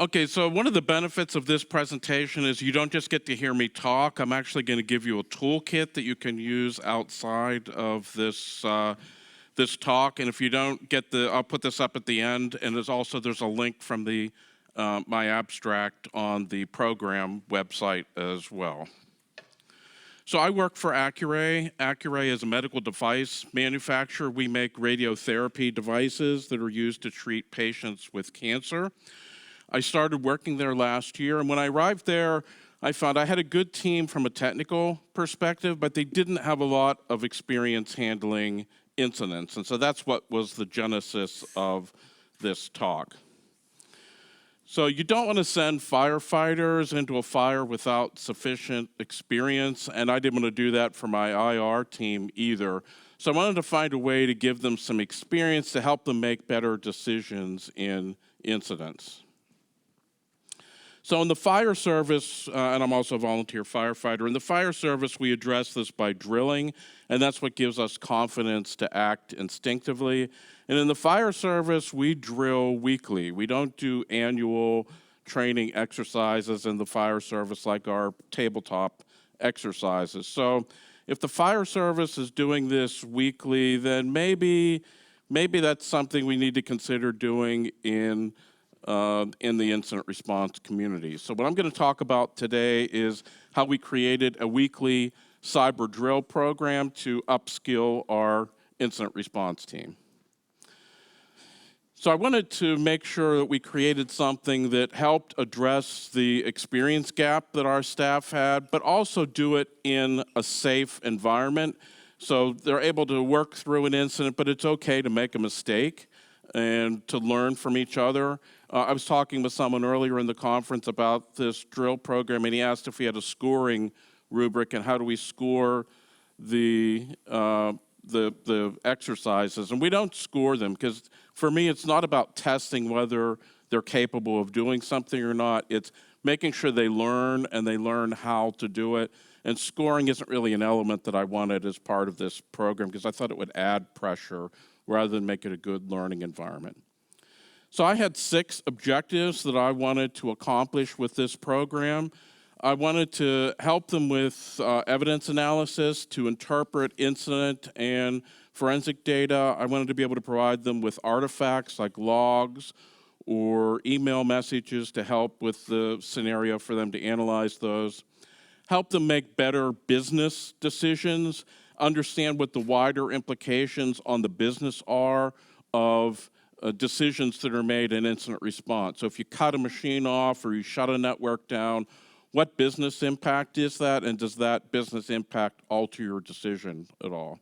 Okay, so one of the benefits of this presentation is you don't just get to hear me talk. I'm actually going to give you a toolkit that you can use outside of this this talk. And if you don't get I'll put this up at the end. And there's a link from the my abstract on the program website as well. So I work for Accuray. Accuray is a medical device manufacturer. We make radiotherapy devices that are used to treat patients with cancer. I started working there last year, and when I arrived there, I found I had a good team from a technical perspective, but they didn't have a lot of experience handling incidents, and so that's what was the genesis of this talk. So you don't want to send firefighters into a fire without sufficient experience, and I didn't want to do that for my IR team either. So I wanted to find a way to give them some experience to help them make better decisions in incidents. So in the fire service, and I'm also a volunteer firefighter, in the fire service we address this by drilling, and that's what gives us confidence to act instinctively. And in the fire service, we drill weekly. We don't do annual training exercises in the fire service like our tabletop exercises. So if the fire service is doing this weekly, then maybe that's something we need to consider doing in the incident response community. So what I'm going to talk about today is how we created a weekly cyber drill program to upskill our incident response team. So I wanted to make sure that we created something that helped address the experience gap that our staff had, but also do it in a safe environment. So they're able to work through an incident, but it's okay to make a mistake and to learn from each other. I was talking with someone earlier in the conference about this drill program, and he asked if we had a scoring rubric and how do we score the exercises. And we don't score them because for me, it's not about testing whether they're capable of doing something or not. It's making sure they learn and they learn how to do it. And scoring isn't really an element that I wanted as part of this program because I thought it would add pressure rather than make it a good learning environment. So I had 6 objectives that I wanted to accomplish with this program. I wanted to help them with evidence analysis, to interpret incident and forensic data. I wanted to be able to provide them with artifacts like logs or email messages to help with the scenario for them to analyze those. Help them make better business decisions, understand what the wider implications on the business are of decisions that are made in incident response. So if you cut a machine off or you shut a network down, what business impact is that, and does that business impact alter your decision at all?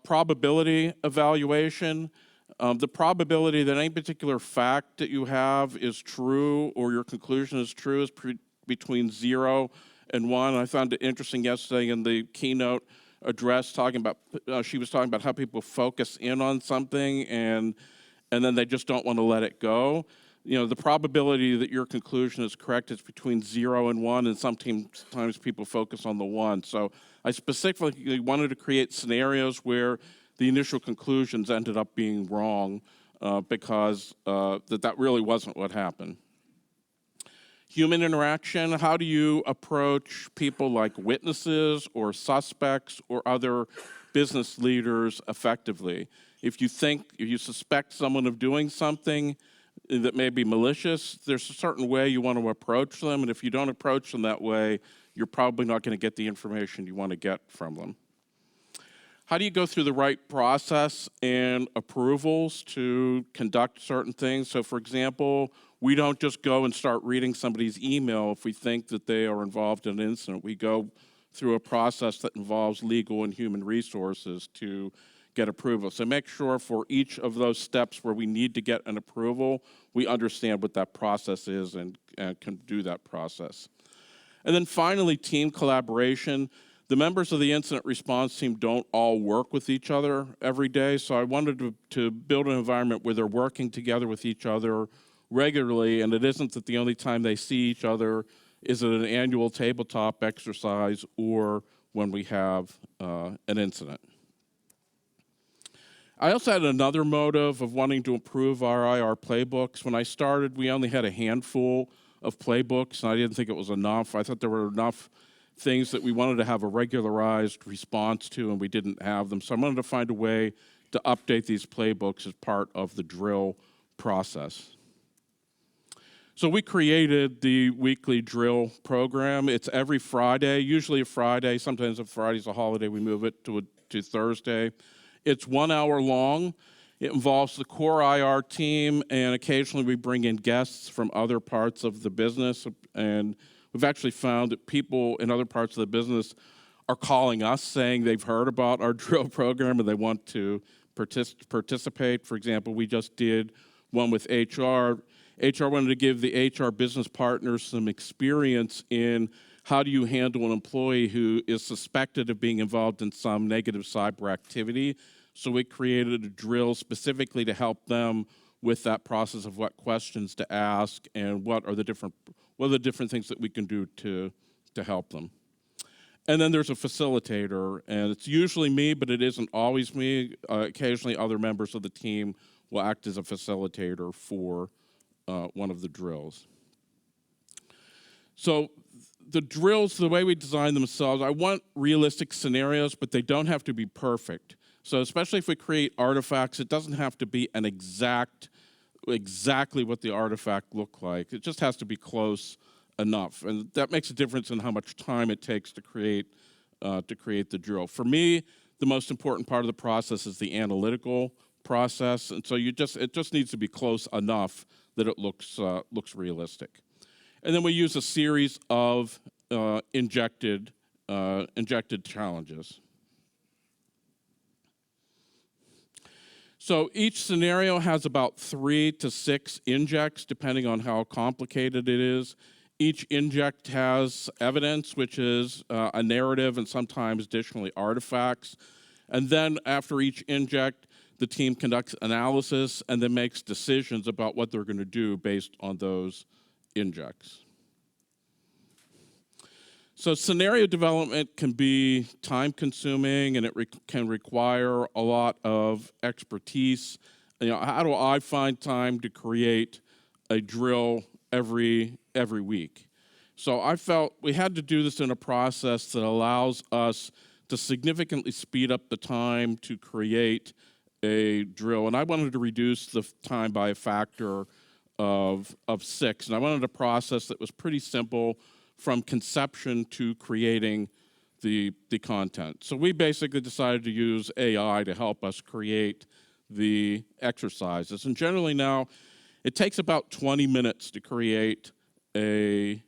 Probability evaluation. The probability that any particular fact that you have is true or your conclusion is true is between 0 and 1. I found it interesting yesterday in the keynote address she was talking about how people focus in on something and then they just don't want to let it go. You know, the probability that your conclusion is correct is between 0 and 1, and sometimes people focus on the 1. So I specifically wanted to create scenarios where the initial conclusions ended up being wrong because that really wasn't what happened. Human interaction, how do you approach people like witnesses or suspects or other business leaders effectively? If you suspect someone of doing something that may be malicious, there's a certain way you want to approach them, and if you don't approach them that way, you're probably not going to get the information you want to get from them. How do you go through the right process and approvals to conduct certain things? So for example, we don't just go and start reading somebody's email if we think that they are involved in an incident. We go through a process that involves legal and human resources to get approval. So make sure for each of those steps where we need to get an approval, we understand what that process is and can do that process. And then finally, team collaboration. The members of the incident response team don't all work with each other every day, so I wanted to build an environment where they're working together with each other regularly, and it isn't that the only time they see each other is at an annual tabletop exercise or when we have an incident. I also had another motive of wanting to improve our IR playbooks. When I started, we only had a handful of playbooks, and I didn't think it was enough. I thought there were enough things that we wanted to have a regularized response to, and we didn't have them. So I wanted to find a way to update these playbooks as part of the drill process. So we created the weekly drill program. It's every Friday, usually a Friday. Sometimes if Friday's a holiday, we move it to Thursday. It's 1 hour long. It involves the core IR team, and occasionally we bring in guests from other parts of the business. And we've actually found that people in other parts of the business are calling us saying they've heard about our drill program and they want to participate. For example, we just did one with HR. HR wanted to give the HR business partners some experience in how do you handle an employee who is suspected of being involved in some negative cyber activity. So we created a drill specifically to help them with that process of what questions to ask and what are the different things that we can do to help them. And then there's a facilitator, and it's usually me, but it isn't always me. Occasionally other members of the team will act as a facilitator for one of the drills. So the drills, the way we design themselves, I want realistic scenarios, but they don't have to be perfect. So especially if we create artifacts, it doesn't have to be an exactly what the artifact looked like. It just has to be close enough, and that makes a difference in how much time it takes to create the drill. For me, the most important part of the process is the analytical process, and so it just needs to be close enough that it looks realistic. And then we use a series of injected challenges. So each scenario has about 3 to 6 injects, depending on how complicated it is. Each inject has evidence, which is a narrative and sometimes additionally artifacts. And then after each inject, the team conducts analysis and then makes decisions about what they're going to do based on those injects. So scenario development can be time-consuming, and it can require a lot of expertise. How do I find time to create a drill every week? So I felt we had to do this in a process that allows us to significantly speed up the time to create a drill. And I wanted to reduce the time by a factor of 6. And I wanted a process that was pretty simple from conception to creating the content. So we basically decided to use AI to help us create the exercises. And generally now, it takes about 20 minutes to create one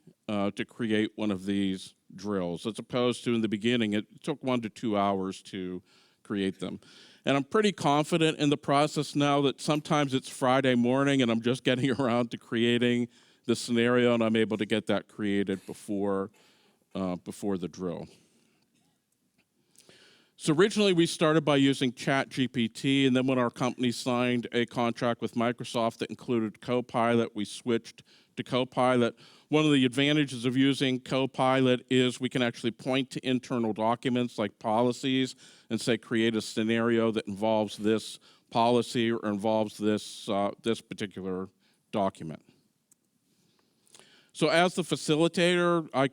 of these drills, as opposed to in the beginning, it took 1 to 2 hours to create them. And I'm pretty confident in the process now that sometimes it's Friday morning and I'm just getting around to creating the scenario, and I'm able to get that created before the drill. So originally we started by using ChatGPT, and then when our company signed a contract with Microsoft that included Copilot, we switched to Copilot. One of the advantages of using Copilot is we can actually point to internal documents like policies and say create a scenario that involves this policy or involves this particular document. So as the facilitator, I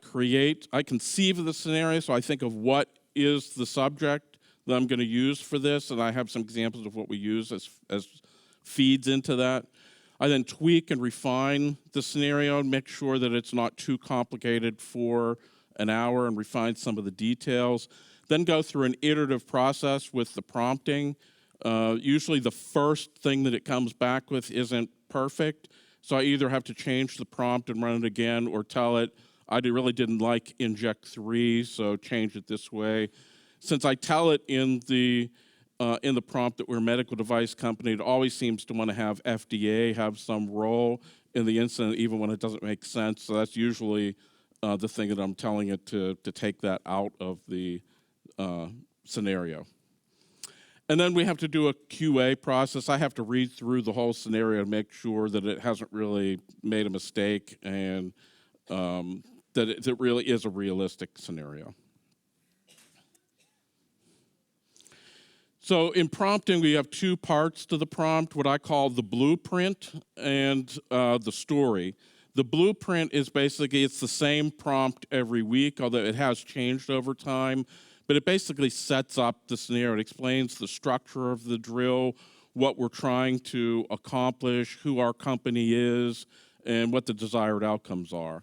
conceive of the scenario, so I think of what is the subject that I'm going to use for this, and I have some examples of what we use as feeds into that. I then tweak and refine the scenario and make sure that it's not too complicated for an hour and refine some of the details. Then go through an iterative process with the prompting. Usually the first thing that it comes back with isn't perfect, so I either have to change the prompt and run it again or tell it, I really didn't like inject 3, so change it this way. Since I tell it in the prompt that we're a medical device company, it always seems to want to have FDA have some role in the incident, even when it doesn't make sense. So that's usually the thing that I'm telling it to take that out of the scenario. And then we have to do a QA process. I have to read through the whole scenario to make sure that it hasn't really made a mistake and that it really is a realistic scenario. So in prompting, we have two parts to the prompt, what I call the blueprint and the story. The blueprint is basically, it's the same prompt every week, although it has changed over time, but it basically sets up the scenario. It explains the structure of the drill, what we're trying to accomplish, who our company is, and what the desired outcomes are.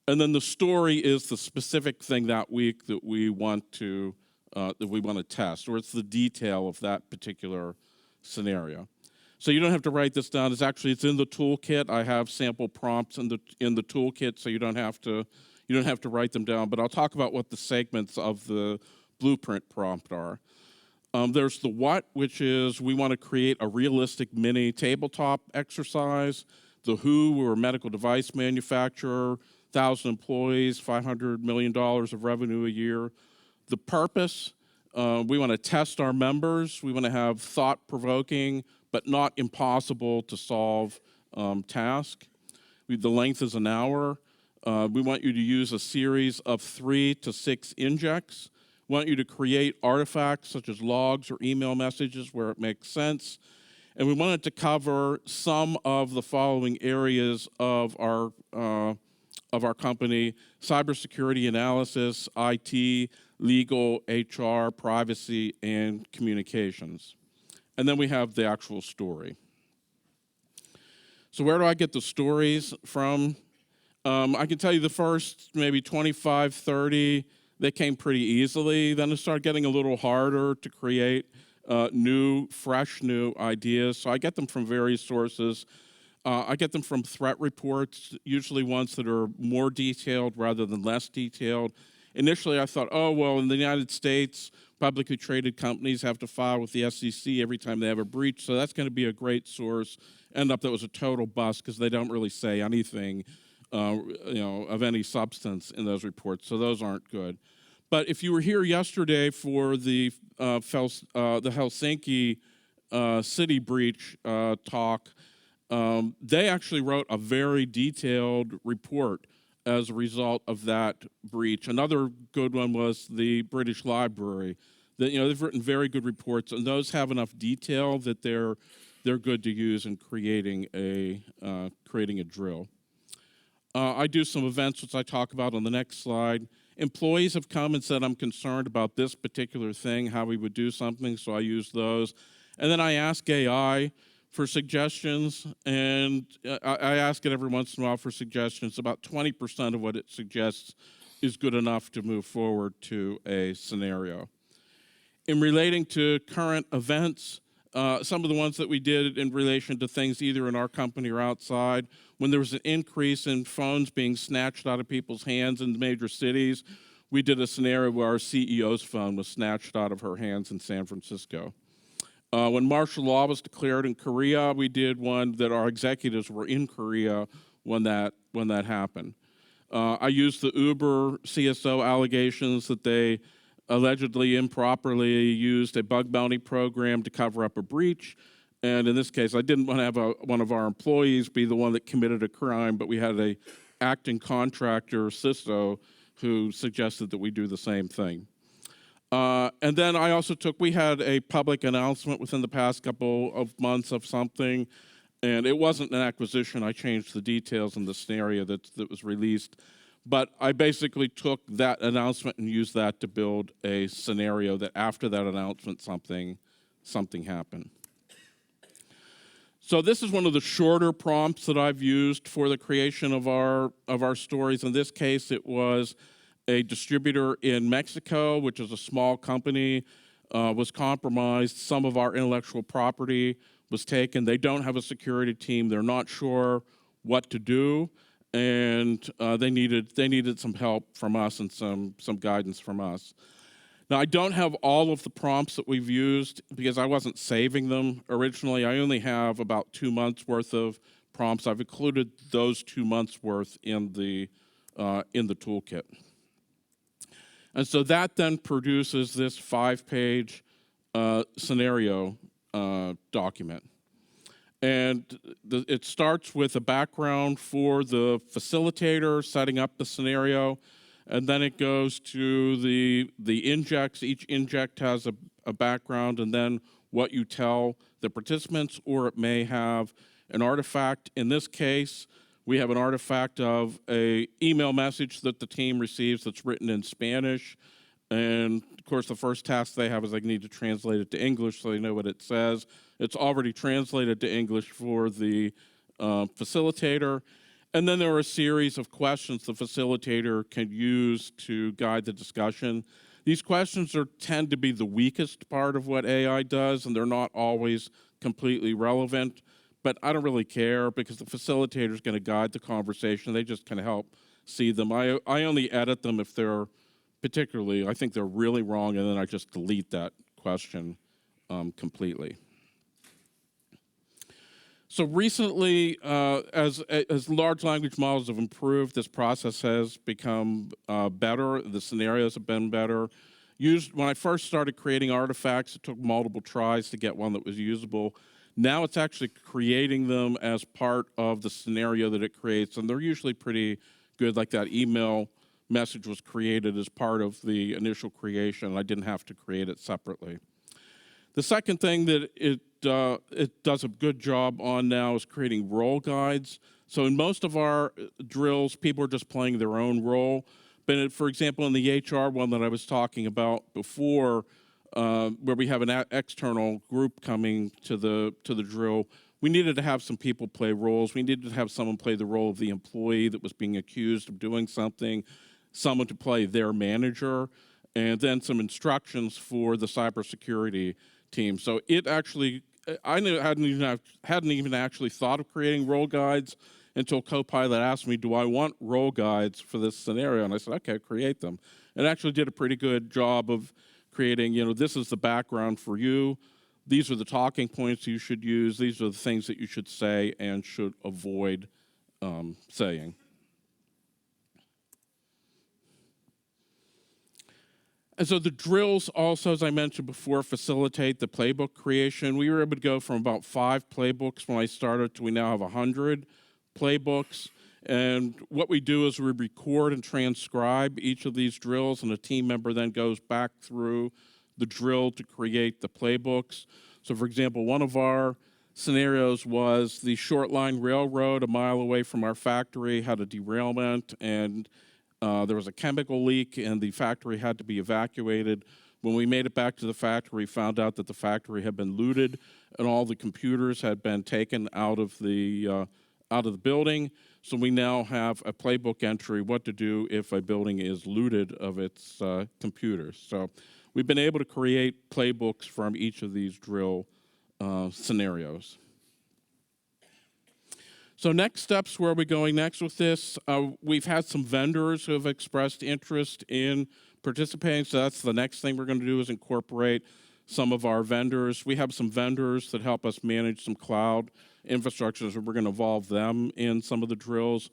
And then the story is the specific thing that week that we want to test, or it's the detail of that particular scenario. So you don't have to write this down. It's in the toolkit. I have sample prompts in the toolkit, so you don't have to write them down. But I'll talk about what the segments of the blueprint prompt are. There's the what, which is we want to create a realistic mini tabletop exercise. The who, we're a medical device manufacturer, 1,000 employees, $500 million of revenue a year. The purpose, we want to test our members. We want to have thought-provoking but not impossible to solve task. The length is an hour. We want you to use a series of 3 to 6 injects. We want you to create artifacts such as logs or email messages where it makes sense. And we wanted to cover some of the following areas of our company: cybersecurity analysis, IT, legal, HR, privacy, and communications. And then we have the actual story. So where do I get the stories from? I can tell you the first maybe 25, 30, they came pretty easily. Then it started getting a little harder to create fresh new ideas. So I get them from various sources. I get them from threat reports, usually ones that are more detailed rather than less detailed. Initially, I thought, oh, well, in the United States, publicly traded companies have to file with the SEC every time they have a breach, so that's going to be a great source. End up that was a total bust because they don't really say anything, of any substance in those reports, so those aren't good. But if you were here yesterday for the Helsinki city breach talk, they actually wrote a very detailed report as a result of that breach. Another good one was the British Library. They've written very good reports, and those have enough detail that they're good to use in creating a drill. I do some events, which I talk about on the next slide. Employees have come and said, I'm concerned about this particular thing, how we would do something, so I use those. And then I ask AI for suggestions, and I ask it every once in a while for suggestions. About 20% of what it suggests is good enough to move forward to a scenario. In relating to current events, some of the ones that we did in relation to things either in our company or outside, when there was an increase in phones being snatched out of people's hands in major cities, we did a scenario where our CEO's phone was snatched out of her hands in San Francisco. When martial law was declared in Korea, we did one that our executives were in Korea when that happened. I used the Uber CISO allegations that they allegedly improperly used a bug bounty program to cover up a breach. And in this case, I didn't want to have one of our employees be the one that committed a crime, but we had a acting contractor, CISO, who suggested that we do the same thing. And then I also we had a public announcement within the past couple of months of something, and it wasn't an acquisition. I changed the details in the scenario that was released. But I basically took that announcement and used that to build a scenario that after that announcement, something happened. So this is one of the shorter prompts that I've used for the creation of our stories. In this case, it was a distributor in Mexico, which is a small company, was compromised. Some of our intellectual property was taken. They don't have a security team. They're not sure what to do, and they needed some help from us and some guidance from us. Now, I don't have all of the prompts that we've used because I wasn't saving them originally. I only have about 2 months worth of prompts. I've included those 2 months worth in the toolkit. And so that then produces this 5-page scenario document. And it starts with a background for the facilitator setting up the scenario, and then it goes to the injects. Each inject has a background and then what you tell the participants, or it may have an artifact. In this case, we have an artifact of an email message that the team receives that's written in Spanish. And of course, the first task they have is they need to translate it to English so they know what it says. It's already translated to English for the facilitator. And then there are a series of questions the facilitator can use to guide the discussion. These questions tend to be the weakest part of what AI does, and they're not always completely relevant. But I don't really care because the facilitator is going to guide the conversation. They just kind of help see them. I only edit them if they're particularly, I think they're really wrong, and then I just delete that question completely. So recently, as large language models have improved, this process has become better. The scenarios have been better. When I first started creating artifacts, it took multiple tries to get one that was usable. Now it's actually creating them as part of the scenario that it creates, and they're usually pretty good. Like that email message was created as part of the initial creation. I didn't have to create it separately. The second thing that it does a good job on now is creating role guides. So in most of our drills, people are just playing their own role. But for example, in the HR one that I was talking about before, where we have an external group coming to the drill, we needed to have some people play roles. We needed to have someone play the role of the employee that was being accused of doing something, someone to play their manager, and then some instructions for the cybersecurity team. So it actually, I hadn't even actually thought of creating role guides until Copilot asked me, do I want role guides for this scenario? And I said, okay, create them. It actually did a pretty good job of creating, this is the background for you. These are the talking points you should use. These are the things that you should say and should avoid saying. And so the drills also, as I mentioned before, facilitate the playbook creation. We were able to go from about 5 playbooks when I started to we now have 100 playbooks. And what we do is we record and transcribe each of these drills, and a team member then goes back through the drill to create the playbooks. So for example, one of our scenarios was the short line railroad a mile away from our factory had a derailment, and there was a chemical leak and the factory had to be evacuated. When we made it back to the factory, we found out that the factory had been looted and all the computers had been taken out of the building. So we now have a playbook entry, what to do if a building is looted of its computers. So we've been able to create playbooks from each of these drill scenarios. So next steps, where are we going next with this? We've had some vendors who have expressed interest in participating, so that's the next thing we're going to do is incorporate some of our vendors. We have some vendors that help us manage some cloud infrastructures, and we're going to involve them in some of the drills.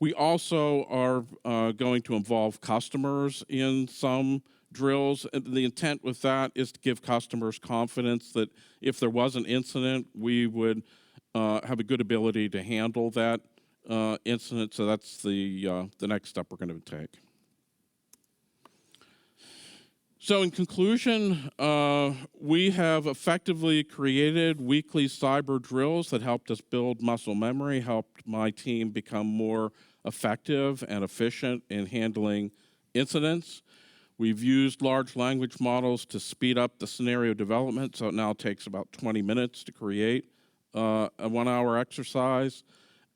We also are going to involve customers in some drills. And the intent with that is to give customers confidence that if there was an incident, we would have a good ability to handle that incident. So that's the next step we're going to take. So in conclusion, we have effectively created weekly cyber drills that helped us build muscle memory, helped my team become more effective and efficient in handling incidents. We've used large language models to speed up the scenario development, so it now takes about 20 minutes to create a 1-hour exercise,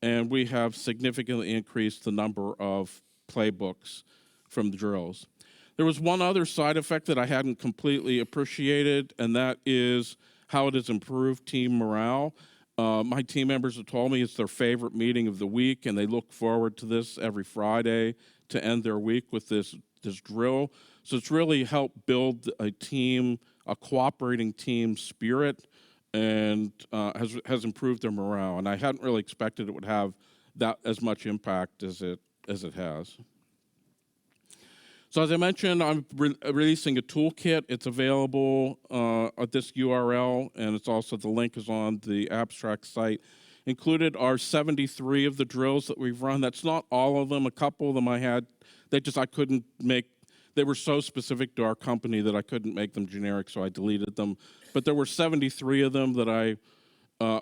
and we have significantly increased the number of playbooks from the drills. There was one other side effect that I hadn't completely appreciated, and that is how it has improved team morale. My team members have told me it's their favorite meeting of the week, and they look forward to this every Friday to end their week with this drill. So it's really helped build a cooperating team spirit, and has improved their morale. And I hadn't really expected it would have that as much impact as it has. So as I mentioned, I'm releasing a toolkit. It's available at this URL, and it's also, the link is on the abstract site. Included are 73 of the drills that we've run. That's not all of them. A couple of them I couldn't make. They were so specific to our company that I couldn't make them generic, so I deleted them. But there were 73 of them that I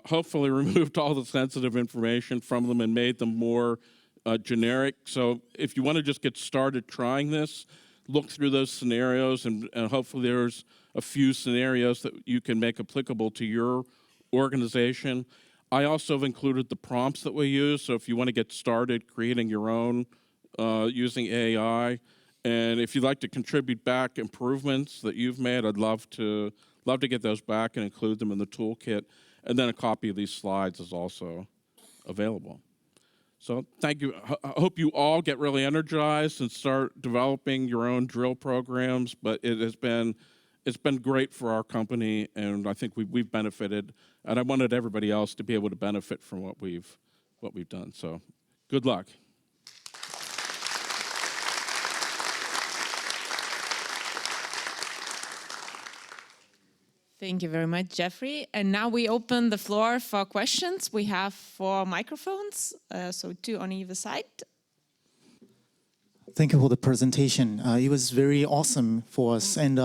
hopefully removed all the sensitive information from them and made them more generic. So if you want to just get started trying this, look through those scenarios, and hopefully there's a few scenarios that you can make applicable to your organization. I also have included the prompts that we use, so if you want to get started creating your own using AI, and if you'd like to contribute back improvements that you've made, I'd love to get those back and include them in the toolkit. And then a copy of these slides is also available. So thank you. I hope you all get really energized and start developing your own drill programs. But it's been great for our company, and I think we've benefited. And I wanted everybody else to be able to benefit from what we've done. So good luck. Thank you very much, Jeffrey. And now we open the floor for questions. We have 4 microphones, so 2 on either side. Thank you for the presentation. It was very awesome for us, and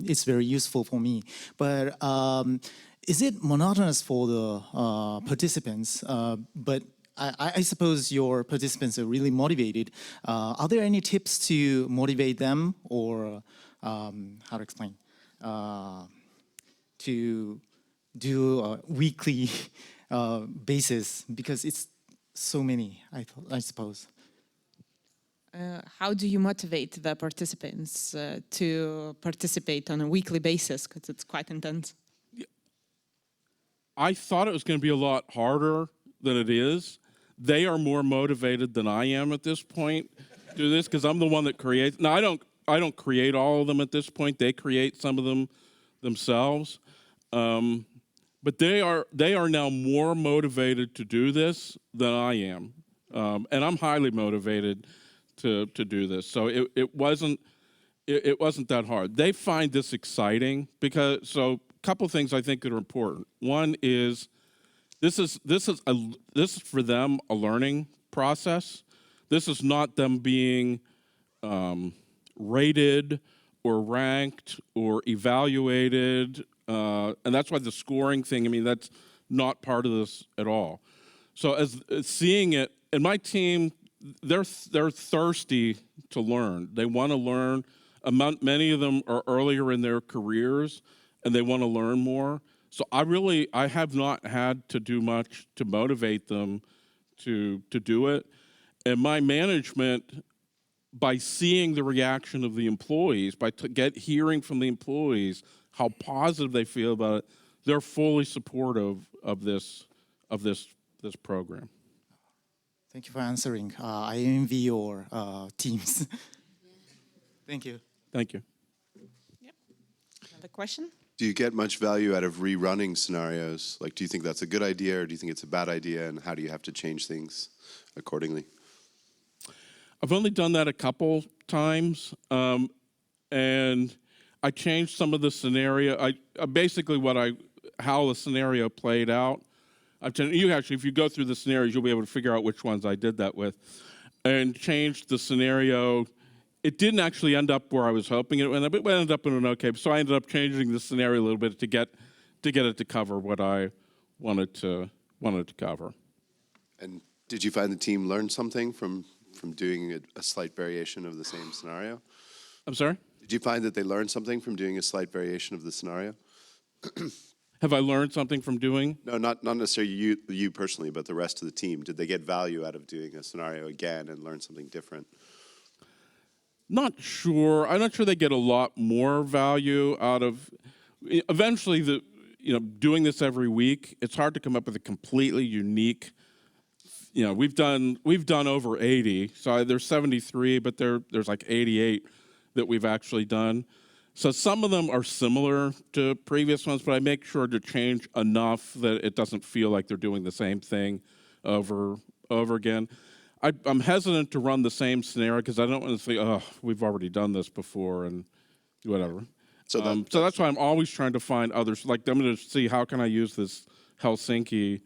it's very useful for me. But is it monotonous for the participants? But I suppose your participants are really motivated. Are there any tips to motivate them, or how to explain? To do a weekly basis, because it's so many, I suppose. How do you motivate the participants to participate on a weekly basis? Because it's quite intense. I thought it was going to be a lot harder than it is. They are more motivated than I am at this point to do this, because I'm the one that creates. Now, I don't create all of them at this point. They create some of them themselves. But they are now more motivated to do this than I am, and I'm highly motivated to do this. So it wasn't that hard. They find this exciting because a couple things I think that are important. One is this is for them a learning process. This is not them being rated or ranked or evaluated. And that's why the scoring thing, I mean, that's not part of this at all. So as seeing it, and my team, they're thirsty to learn. They want to learn. Many of them are earlier in their careers, and they want to learn more. So I have not had to do much to motivate them to do it. And my management, by seeing the reaction of the employees, by hearing from the employees how positive they feel about it, they're fully supportive of this program. Thank you for answering. I envy your teams. Thank you. Thank you. Yep. Another question? Do you get much value out of rerunning scenarios? Like, do you think that's a good idea, or do you think it's a bad idea, and how do you have to change things accordingly? I've only done that a couple times, and I changed some of the scenario. Basically how the scenario played out. If you go through the scenarios, you'll be able to figure out which ones I did that with, and changed the scenario. It didn't actually end up where I was hoping it would end up. It ended up in an okay. So I ended up changing the scenario a little bit to get it to cover what I wanted to cover. And did you find the team learned something from doing a slight variation of the same scenario? I'm sorry? Did you find that they learned something from doing a slight variation of the scenario? Have I learned something from doing? No, not necessarily you personally, but the rest of the team. Did they get value out of doing a scenario again and learn something different? Not sure. I'm not sure they get a lot more value out of. Eventually, doing this every week, it's hard to come up with a completely unique. We've done over 80. So there's 73, but there's like 88 that we've actually done. So some of them are similar to previous ones, but I make sure to change enough that it doesn't feel like they're doing the same thing over again. I'm hesitant to run the same scenario because I don't want to say, oh, we've already done this before and whatever. So that's why I'm always trying to find others. Like I'm going to see how can I use this Helsinki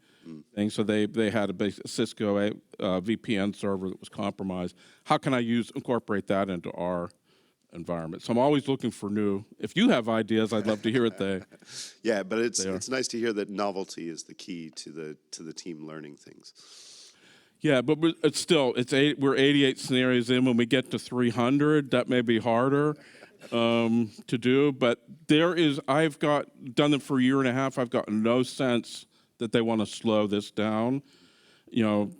thing. So they had a Cisco VPN server that was compromised. How can I incorporate that into our environment. So I'm always looking for new. If you have ideas, I'd love to hear it. Yeah, but it's nice to hear that novelty is the key to the team learning things. Yeah, but we're 88 scenarios in. When we get to 300, that may be harder to do. But I've done them for a year and a half. I've got no sense that they want to slow this down. You know,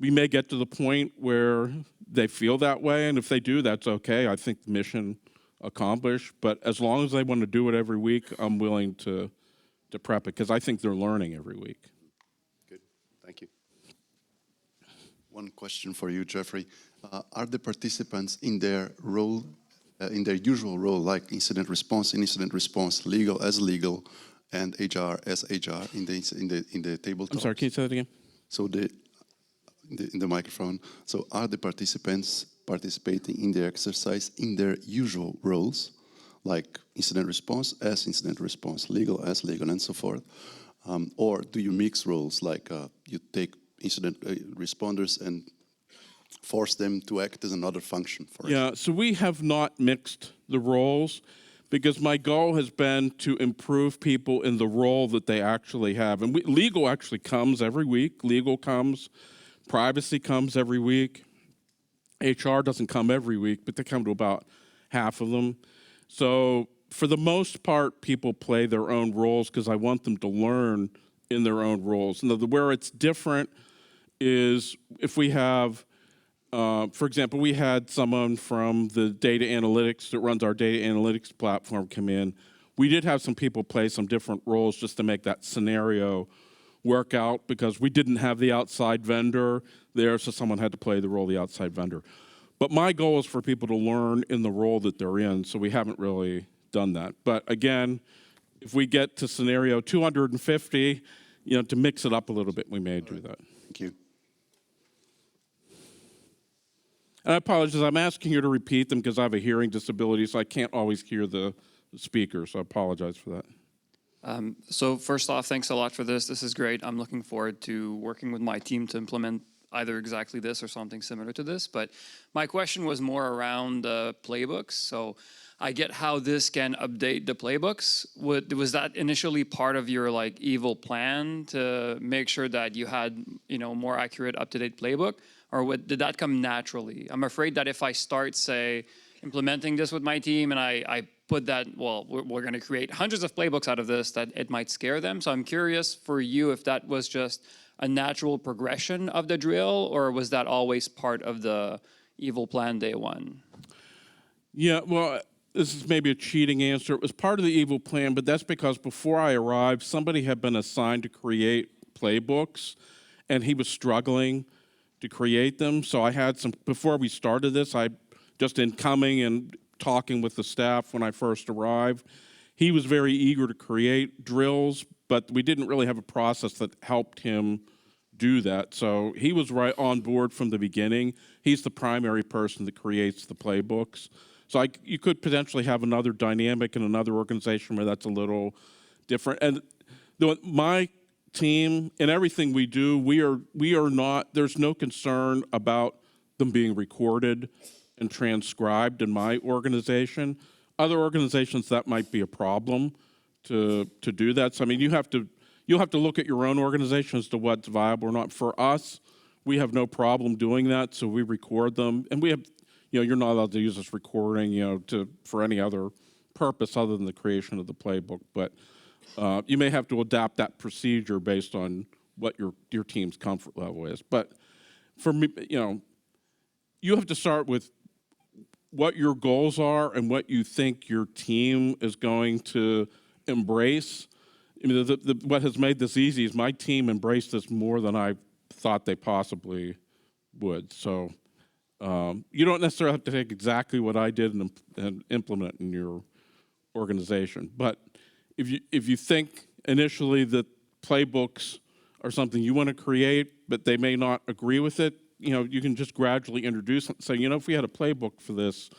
we may get to the point where they feel that way, and if they do, that's okay. I think the mission accomplished. But as long as they want to do it every week, I'm willing to prep it, because I think they're learning every week. Good, thank you. One question for you, Jeffrey. Are the participants in their role, in their usual role, like incident response, legal as legal, and HR as HR in the tabletop? I'm sorry, can you say that again? So in the microphone. So are the participants participating in the exercise in their usual roles, like incident response as incident response, legal as legal, and so forth? Or do you mix roles, like you take incident responders and force them to act as another function? So we have not mixed the roles, because my goal has been to improve people in the role that they actually have. And legal actually comes every week. Legal comes. Privacy comes every week. HR doesn't come every week, but they come to about half of them. So for the most part, people play their own roles because I want them to learn in their own roles. And where it's different is if we have, for example, we had someone from the data analytics that runs our data analytics platform come in. We did have some people play some different roles just to make that scenario work out, because we didn't have the outside vendor there, so someone had to play the role of the outside vendor. But my goal is for people to learn in the role that they're in, so we haven't really done that. But again, if we get to scenario 250, to mix it up a little bit, we may do that. Thank you. And I apologize, I'm asking you to repeat them because I have a hearing disability, so I can't always hear the speaker, so I apologize for that. So first off, thanks a lot for this. This is great. I'm looking forward to working with my team to implement either exactly this or something similar to this. But my question was more around playbooks. So I get how this can update the playbooks. Was that initially part of your evil plan to make sure that you had more accurate, up-to-date playbook, or did that come naturally? I'm afraid that if I start, say, implementing this with my team and I put that, we're going to create hundreds of playbooks out of this, that it might scare them. So I'm curious for you if that was just a natural progression of the drill, or was that always part of the evil plan day one? Yeah, well, this is maybe a cheating answer. It was part of the evil plan, but that's because before I arrived, somebody had been assigned to create playbooks, and he was struggling to create them. So I had before we started this, just in coming and talking with the staff when I first arrived, he was very eager to create drills, but we didn't really have a process that helped him do that. So he was right on board from the beginning. He's the primary person that creates the playbooks. So you could potentially have another dynamic in another organization where that's a little different. And my team and everything we do, we are not, there's no concern about them being recorded and transcribed in my organization. Other organizations, that might be a problem to do that. So I mean, you'll have to look at your own organization as to what's viable or not. For us, we have no problem doing that, so we record them, and we have, you're not allowed to use this recording, for any other purpose other than the creation of the playbook. But you may have to adapt that procedure based on what your team's comfort level is. But for me, you have to start with what your goals are and what you think your team is going to embrace. I mean, what has made this easy is my team embraced this more than I thought they possibly would. So you don't necessarily have to take exactly what I did and implement in your organization. But if you think initially that playbooks are something you want to create, but they may not agree with it, you can just gradually introduce it and say, if we had a playbook for this,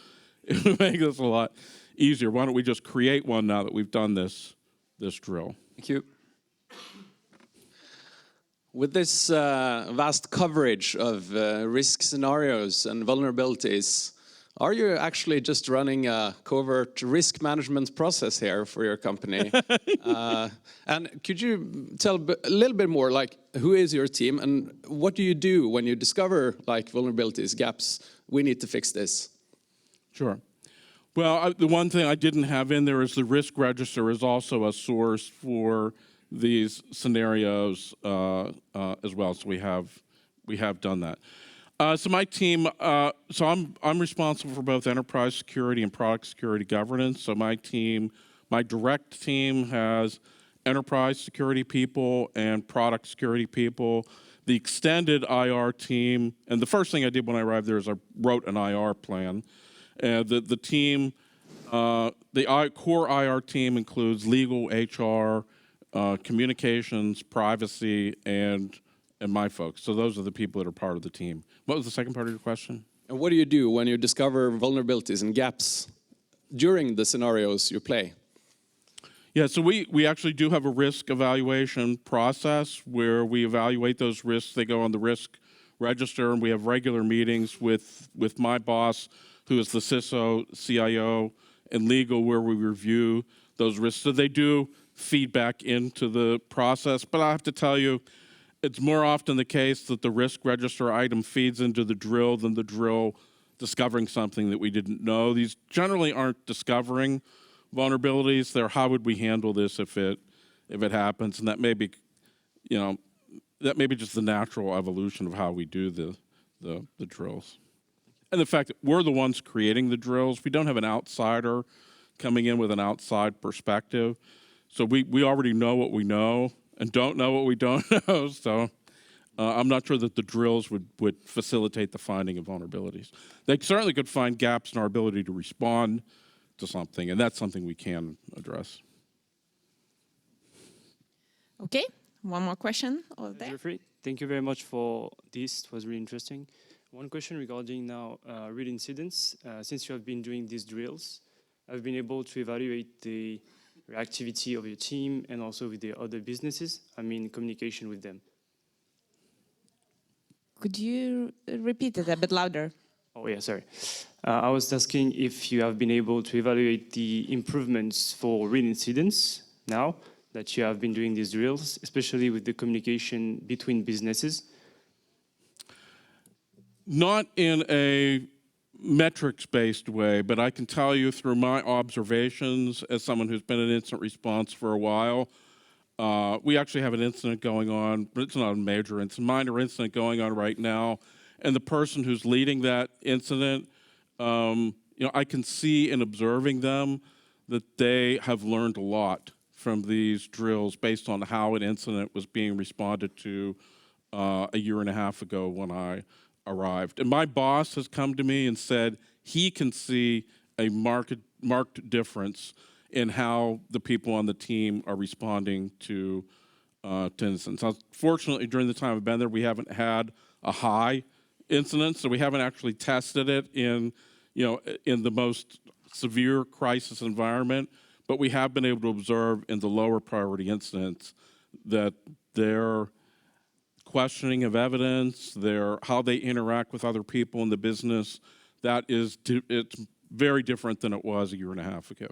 it would make this a lot easier. Why don't we just create one now that we've done this drill? Thank you. With this vast coverage of risk scenarios and vulnerabilities, Are you actually just running a covert risk management process here for your company? And could you tell a little bit more, like, who is your team and what do you do when you discover like vulnerabilities, gaps? We need to fix this. Sure. Well, the one thing I didn't have in there is the risk register is also a source for these scenarios as well. So we have done that. So my team, so I'm responsible for both enterprise security and product security governance. So my team, my direct team has enterprise security people and product security people. The extended IR team, and the first thing I did when I arrived there is I wrote an IR plan. The team, the core IR team includes legal, HR, communications, privacy, and my folks. So those are the people that are part of the team. What was the second part of your question? And what do you do when you discover vulnerabilities and gaps during the scenarios you play? Yeah, so we actually do have a risk evaluation process where we evaluate those risks. They go on the risk register, and we have regular meetings with my boss, who is the CISO, CIO, and legal, where we review those risks. So they do feed back into the process, but I have to tell you, it's more often the case that the risk register item feeds into the drill than the drill discovering something that we didn't know. These generally aren't discovering vulnerabilities. They're how would we handle this if it happens, and that may be, that may be just the natural evolution of how we do the drills. And the fact that we're the ones creating the drills, we don't have an outsider coming in with an outside perspective. So we already know what we know and don't know what we don't know. So I'm not sure that the drills would facilitate the finding of vulnerabilities. They certainly could find gaps in our ability to respond to something, and that's something we can address. Okay, one more question over there. Jeffrey, thank you very much for this. It was really interesting. One question regarding now real incidents. Since you have been doing these drills, I've been able to evaluate the reactivity of your team and also with the other businesses. I mean, communication with them. Could you repeat it a bit louder? Oh yeah, sorry. I was asking if you have been able to evaluate the improvements for real incidents now that you have been doing these drills, especially with the communication between businesses. Not in a metrics-based way, but I can tell you through my observations as someone who's been in incident response for a while, we actually have an incident going on, but it's not a major incident, minor incident going on right now, and the person who's leading that incident, I can see in observing them that they have learned a lot from these drills based on how an incident was being responded to a year and a half ago when I arrived. And my boss has come to me and said he can see a marked difference in how the people on the team are responding to incidents. Fortunately, during the time I've been there, we haven't had a high incident, so we haven't actually tested it in the most severe crisis environment, but we have been able to observe in the lower priority incidents that their questioning of evidence, how they interact with other people in the business, it's very different than it was a year and a half ago.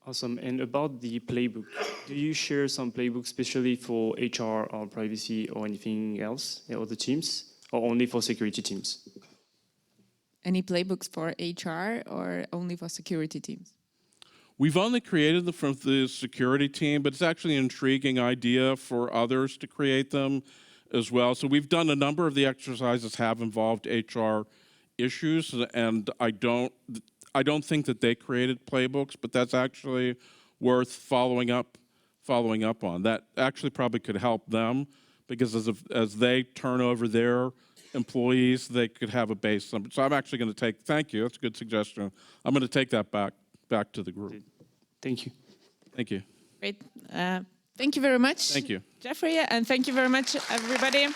Awesome. And about the playbook, do you share some playbooks, especially for HR or privacy or anything else, or the teams, or only for security teams? Any playbooks for HR or only for security teams? We've only created them from the security team, but it's actually an intriguing idea for others to create them as well. So we've done a number of the exercises have involved HR issues, and I don't think that they created playbooks, but that's actually worth following up on. That actually probably could help them, because as they turn over their employees, they could have a base. So I'm actually going to thank you, that's a good suggestion. I'm going to take that back to the group. Thank you. Thank you. Great. Thank you very much. Thank you. Jeffrey, and thank you very much, everybody.